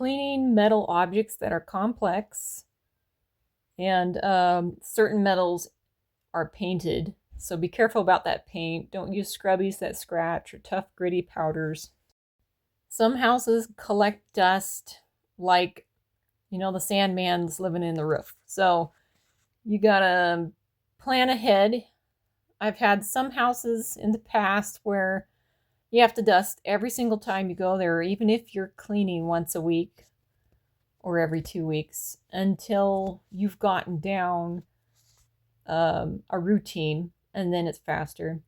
cleaning metal objects that are complex, and certain metals are painted. So be careful about that paint. Don't use scrubbies that scratch or tough, gritty powders. Some houses collect dust like, the Sandman's living in the roof. So you gotta plan ahead. I've had some houses in the past where you have to dust every single time you go there, even if you're cleaning once a week or every 2 weeks, until you've gotten down a routine, and then it's faster.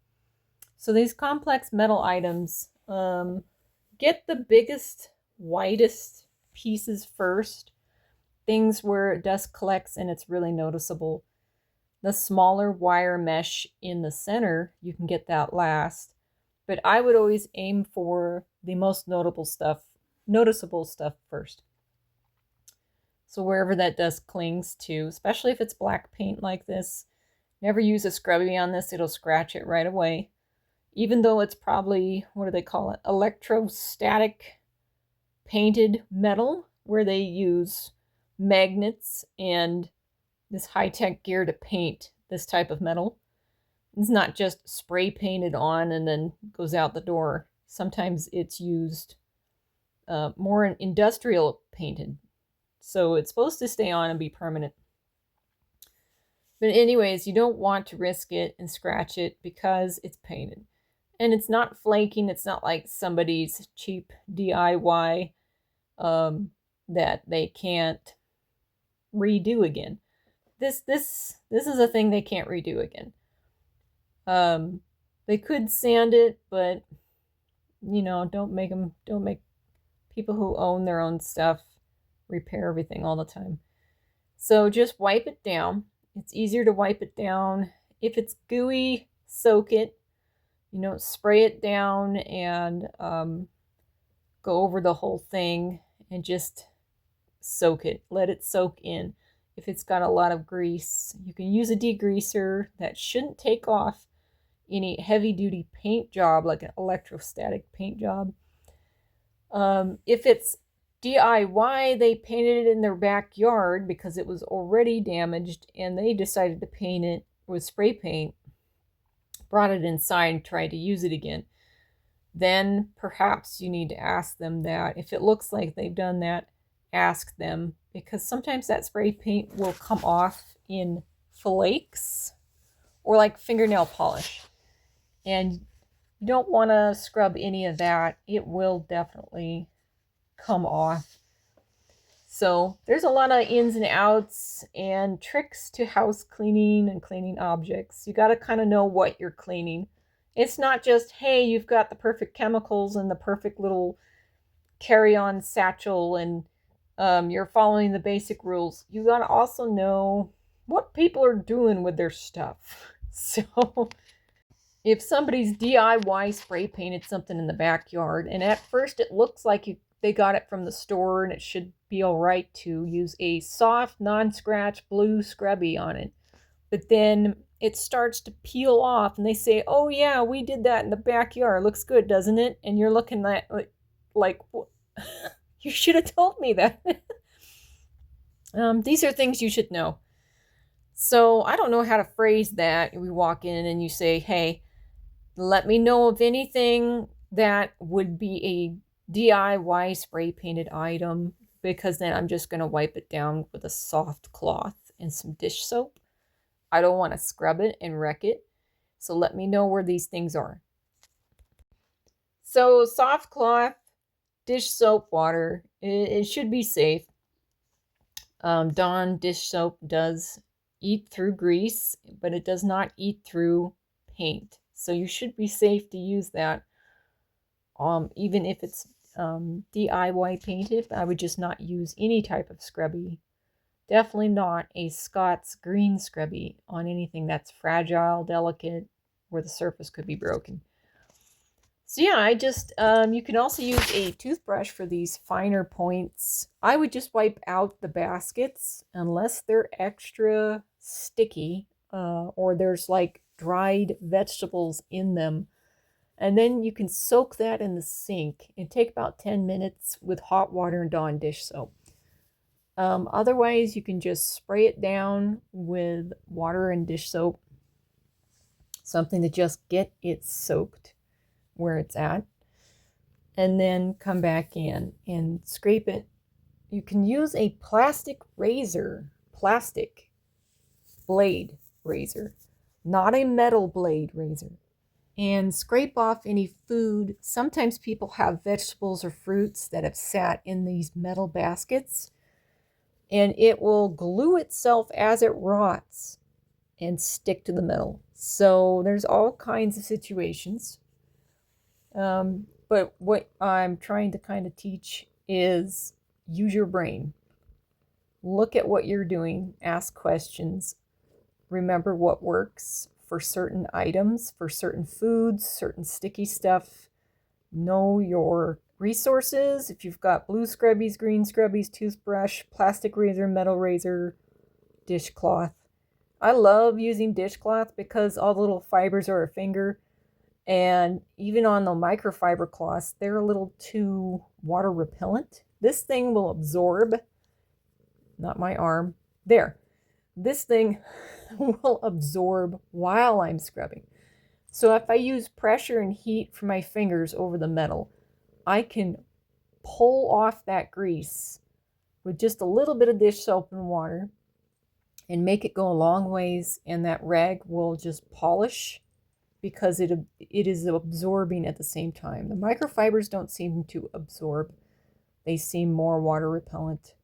So these complex metal items, get the biggest, whitest pieces first, things where dust collects and it's really noticeable. The smaller wire mesh in the center, you can get that last. But I would always aim for the most noticeable stuff first. So wherever that dust clings to, especially if it's black paint like this, never use a scrubby on this. It'll scratch it right away. Even though it's probably, what do they call it? Electrostatic painted metal, where they use magnets and this high-tech gear to paint this type of metal. It's not just spray painted on and then goes out the door. Sometimes it's used more industrial painted. So it's supposed to stay on and be permanent. But anyways, you don't want to risk it and scratch it because it's painted. And it's not flaking. It's not like somebody's cheap DIY that they can't redo again. This is a thing they can't redo again. They could sand it, but don't make people who own their own stuff repair everything all the time. So just wipe it down. It's easier to wipe it down. If it's gooey, soak it. Spray it down and go over the whole thing and just soak it. Let it soak in. If it's got a lot of grease, you can use a degreaser. That shouldn't take off any heavy-duty paint job, like an electrostatic paint job. If it's DIY, they painted it in their backyard because it was already damaged, and they decided to paint it with spray paint, brought it inside and tried to use it again. Then perhaps you need to ask them that. If it looks like they've done that, ask them, because sometimes that spray paint will come off in flakes or like fingernail polish. And you don't want to scrub any of that. It will definitely come off. So there's a lot of ins and outs and tricks to house cleaning and cleaning objects. You got to kind of know what you're cleaning. It's not just, hey, you've got the perfect chemicals and the perfect little carry-on satchel and you're following the basic rules. You got to also know what people are doing with their stuff. So if somebody's DIY spray painted something in the backyard, and at first it looks like they got it from the store and it should be all right to use a soft, non-scratch blue scrubby on it. But then it starts to peel off and they say, oh yeah, we did that in the backyard. Looks good, doesn't it? And you're looking at like you should have told me that. These are things you should know. So I don't know how to phrase that. We walk in and you say, hey, let me know of anything that would be a DIY spray painted item, because then I'm just going to wipe it down with a soft cloth and some dish soap. I don't want to scrub it and wreck it. So let me know where these things are. So soft cloth, dish soap, water, it should be safe. Dawn dish soap does eat through grease, but it does not eat through paint. So you should be safe to use that. Even if it's DIY painted, I would just not use any type of scrubby. Definitely not a Scott's green scrubby on anything that's fragile, delicate, where the surface could be broken. So yeah, I just, you can also use a toothbrush for these finer points. I would just wipe out the baskets unless they're extra sticky or there's like dried vegetables in them. And then you can soak that in the sink and take about 10 minutes with hot water and Dawn dish soap. Otherwise, you can just spray it down with water and dish soap, something to just get it soaked where it's at, and then come back in and scrape it. You can use a plastic razor, plastic blade razor, not a metal blade razor, and scrape off any food. Sometimes people have vegetables or fruits that have sat in these metal baskets, and it will glue itself as it rots and stick to the metal. So there's all kinds of situations. But what I'm trying to kind of teach is use your brain. Look at what you're doing, ask questions, remember what works for certain items, for certain foods, certain sticky stuff. Know your resources. If you've got blue scrubbies, green scrubbies, toothbrush, plastic razor, metal razor, dishcloth. I love using dishcloth because all the little fibers are a finger. And even on the microfiber cloths, they're a little too water repellent. This thing will absorb, not my arm, there. This thing will absorb while I'm scrubbing. So if I use pressure and heat from my fingers over the metal, I can pull off that grease with just a little bit of dish soap and water and make it go a long ways, and that rag will just polish because it is absorbing at the same time. The microfibers don't seem to absorb. They seem more water repellent.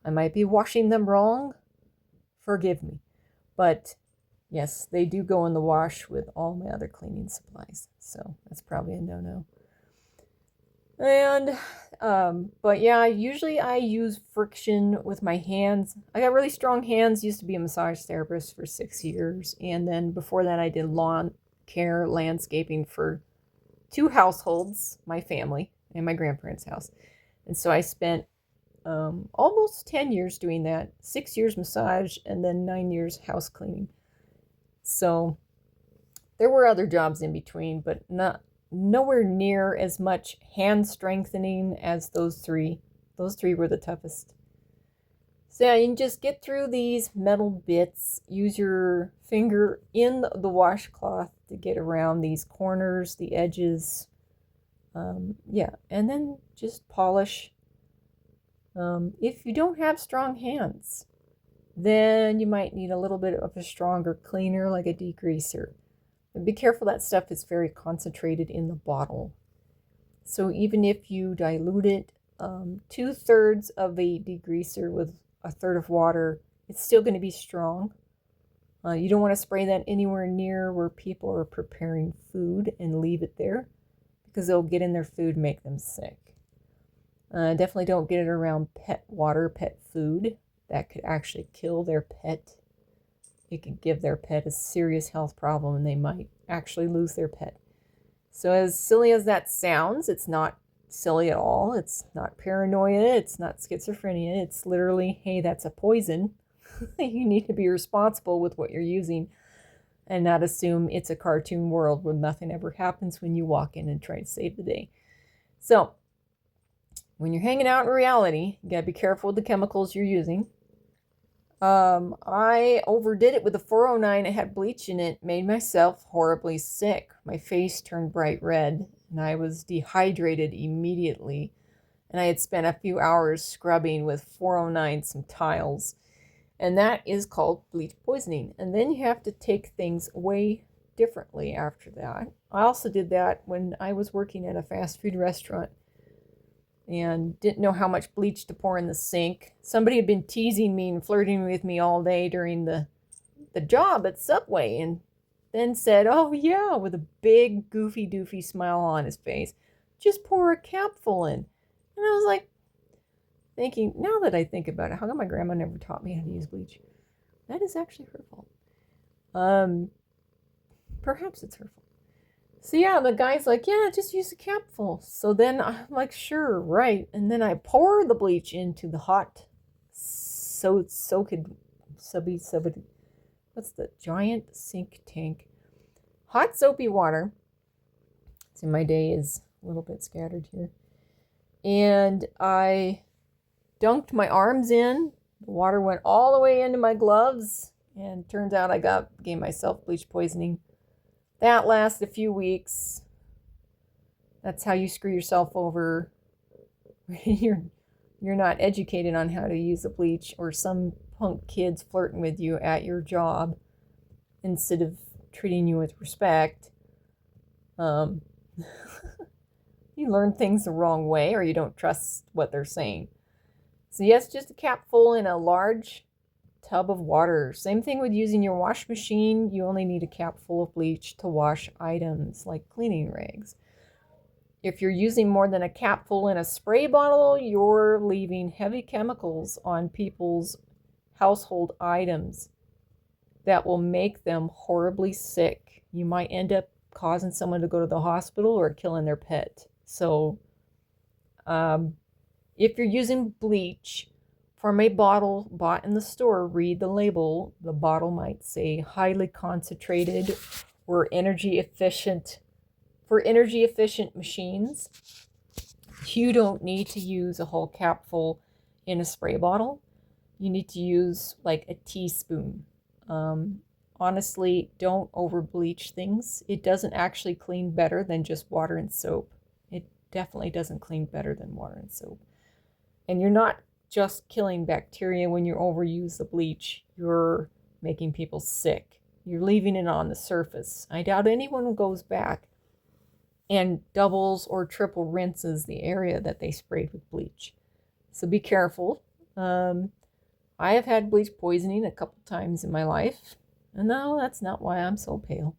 I might be washing them wrong. Forgive me. But yes, they do go in the wash with all my other cleaning supplies. So that's probably a no-no. And, but yeah, usually I use friction with my hands. I got really strong hands, used to be a massage therapist for 6 years. And then before that, I did lawn care, landscaping for 2 households, my family and my grandparents' house. And so I spent almost 10 years doing that, 6 years massage, and then 9 years house cleaning. So there were other jobs in between, but nowhere near as much hand strengthening as those three. Those three were the toughest. So yeah, you can just get through these metal bits, use your finger in the washcloth to get around these corners, the edges. Yeah, and then just polish. If you don't have strong hands, then you might need a little bit of a stronger cleaner like a degreaser. But be careful, that stuff is very concentrated in the bottle. So even if you dilute it 2/3 of a degreaser with 1/3 of water, it's still going to be strong. You don't want to spray that anywhere near where people are preparing food and leave it there because it'll get in their food and make them sick. Definitely don't get it around pet water, pet food. That could actually kill their pet. It could give their pet a serious health problem and they might actually lose their pet. So as silly as that sounds, it's not silly at all. It's not paranoia. It's not schizophrenia. It's literally, hey, that's a poison. You need to be responsible with what you're using and not assume it's a cartoon world where nothing ever happens when you walk in and try to save the day. So when you're hanging out in reality, you gotta be careful with the chemicals you're using. I overdid it with the 409. It had bleach in it, made myself horribly sick. My face turned bright red, and I was dehydrated immediately. And I had spent a few hours scrubbing with 409 some tiles. And that is called bleach poisoning. And then you have to take things way differently after that. I also did that when I was working at a fast food restaurant and didn't know how much bleach to pour in the sink. Somebody had been teasing me and flirting with me all day during the job at Subway, and then said, oh yeah, with a big goofy doofy smile on his face, just pour a capful in. And I was like thinking, now that I think about it, how come my grandma never taught me how to use bleach? That is actually her fault. Perhaps it's her fault. So yeah, the guy's like, yeah, just use a capful. So then I'm like, sure, right. And then I pour the bleach into the hot, what's the giant sink tank? Hot soapy water. See, my day is a little bit scattered here. And I dunked my arms in. The water went all the way into my gloves, and turns out I gave myself bleach poisoning. That lasted a few weeks. That's how you screw yourself over. you're not educated on how to use the bleach, or some punk kids flirting with you at your job instead of treating you with respect. You learn things the wrong way, or you don't trust what they're saying. So yes, just a capful in a large tub of water. Same thing with using your wash machine. You only need a cap full of bleach to wash items like cleaning rags. If you're using more than a capful in a spray bottle, you're leaving heavy chemicals on people's household items that will make them horribly sick. You might end up causing someone to go to the hospital or killing their pet. So if you're using bleach from a bottle bought in the store, read the label. The bottle might say highly concentrated or energy efficient. For energy efficient machines, you don't need to use a whole capful in a spray bottle. You need to use like a teaspoon. Honestly, don't over bleach things. It doesn't actually clean better than just water and soap. It definitely doesn't clean better than water and soap. And you're not just killing bacteria when you overuse the bleach. You're making people sick. You're leaving it on the surface. I doubt anyone goes back and doubles or triple rinses the area that they sprayed with bleach. So be careful. I have had bleach poisoning a couple times in my life. And no, that's not why I'm so pale.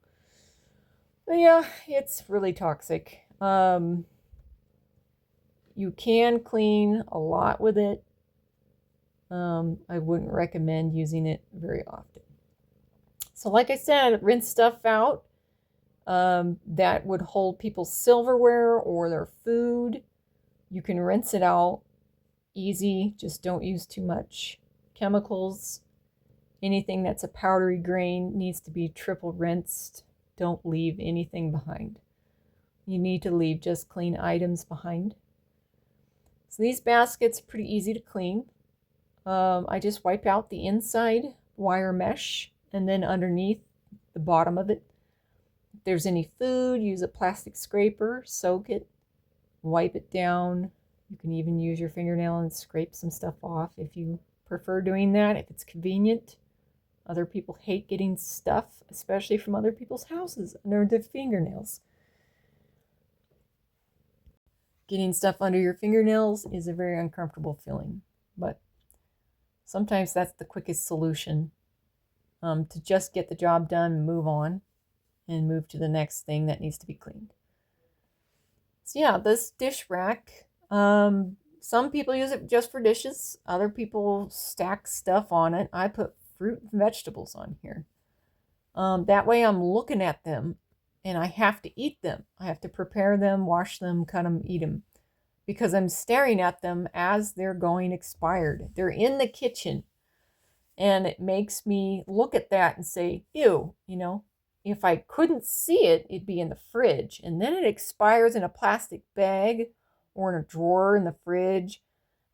But yeah, it's really toxic. You can clean a lot with it. I wouldn't recommend using it very often. So like I said, rinse stuff out that would hold people's silverware or their food. You can rinse it out easy. Just don't use too much chemicals. Anything that's a powdery grain needs to be triple rinsed. Don't leave anything behind. You need to leave just clean items behind. So these baskets are pretty easy to clean. I just wipe out the inside wire mesh and then underneath the bottom of it. If there's any food, use a plastic scraper, soak it, wipe it down. You can even use your fingernail and scrape some stuff off if you prefer doing that, if it's convenient. Other people hate getting stuff, especially from other people's houses, under their fingernails. Getting stuff under your fingernails is a very uncomfortable feeling, but sometimes that's the quickest solution, to just get the job done and move on and move to the next thing that needs to be cleaned. So yeah, this dish rack, some people use it just for dishes. Other people stack stuff on it. I put fruit and vegetables on here. That way I'm looking at them and I have to eat them. I have to prepare them, wash them, cut them, eat them, because I'm staring at them as they're going expired. They're in the kitchen, and it makes me look at that and say, ew, if I couldn't see it, it'd be in the fridge, and then it expires in a plastic bag or in a drawer in the fridge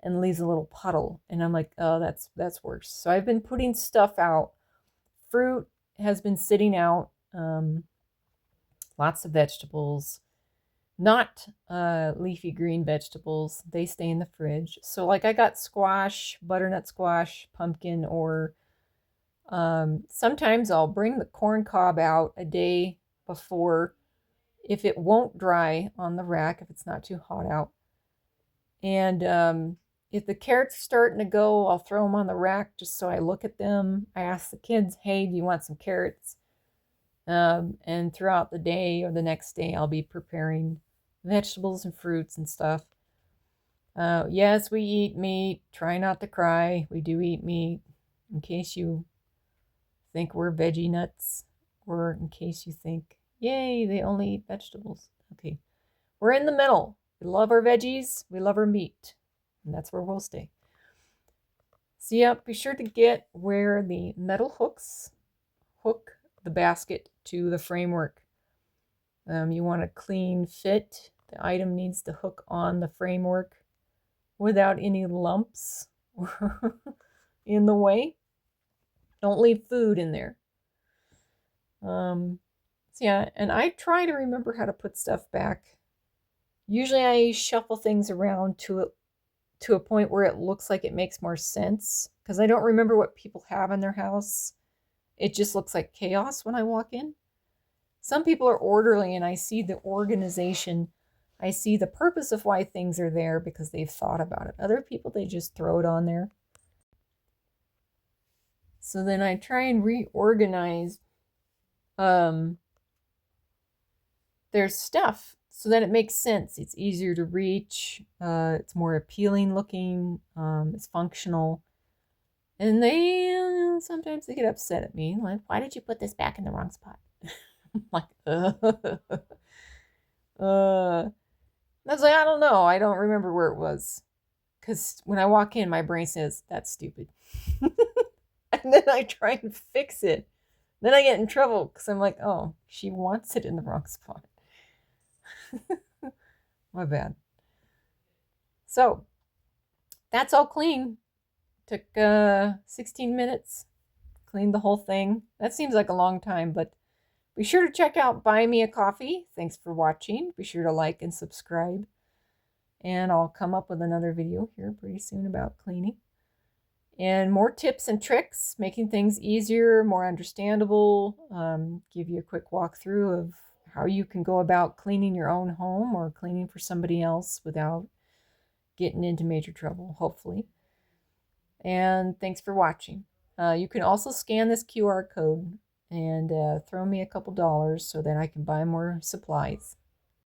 and leaves a little puddle. And I'm like, oh, that's worse. So I've been putting stuff out. Fruit has been sitting out. Lots of vegetables, not leafy green vegetables. They stay in the fridge. So like I got squash, butternut squash, pumpkin, or sometimes I'll bring the corn cob out a day before if it won't dry on the rack, if it's not too hot out. And if the carrots are starting to go, I'll throw them on the rack just so I look at them. I ask the kids, hey, do you want some carrots? And throughout the day or the next day, I'll be preparing vegetables and fruits and stuff. Yes, we eat meat. Try not to cry. We do eat meat. In case you think we're veggie nuts, or in case you think, yay, they only eat vegetables. Okay, we're in the middle. We love our veggies. We love our meat. And that's where we'll stay. So yeah, be sure to get where the metal hooks hook the basket to the framework. You want a clean fit. The item needs to hook on the framework without any lumps in the way. Don't leave food in there. So yeah, and I try to remember how to put stuff back. Usually I shuffle things around to a point where it looks like it makes more sense, because I don't remember what people have in their house. It just looks like chaos when I walk in. Some people are orderly and I see the organization. I see the purpose of why things are there because they've thought about it. Other people, they just throw it on there. So then I try and reorganize their stuff so that it makes sense. It's easier to reach. It's more appealing looking. It's functional. And they sometimes they get upset at me, like, "Why did you put this back in the wrong spot?" I'm like, I was like, I don't know. I don't remember where it was. Because when I walk in, my brain says, that's stupid. And then I try and fix it. Then I get in trouble because I'm like, oh, she wants it in the wrong spot. My bad. So that's all clean. Took 16 minutes. Cleaned the whole thing. That seems like a long time, but be sure to check out Buy Me a Coffee. Thanks for watching. Be sure to like and subscribe. And I'll come up with another video here pretty soon about cleaning. And more tips and tricks, making things easier, more understandable. Give you a quick walkthrough of how you can go about cleaning your own home or cleaning for somebody else without getting into major trouble, hopefully. And thanks for watching. You can also scan this QR code and throw me a couple dollars so that I can buy more supplies.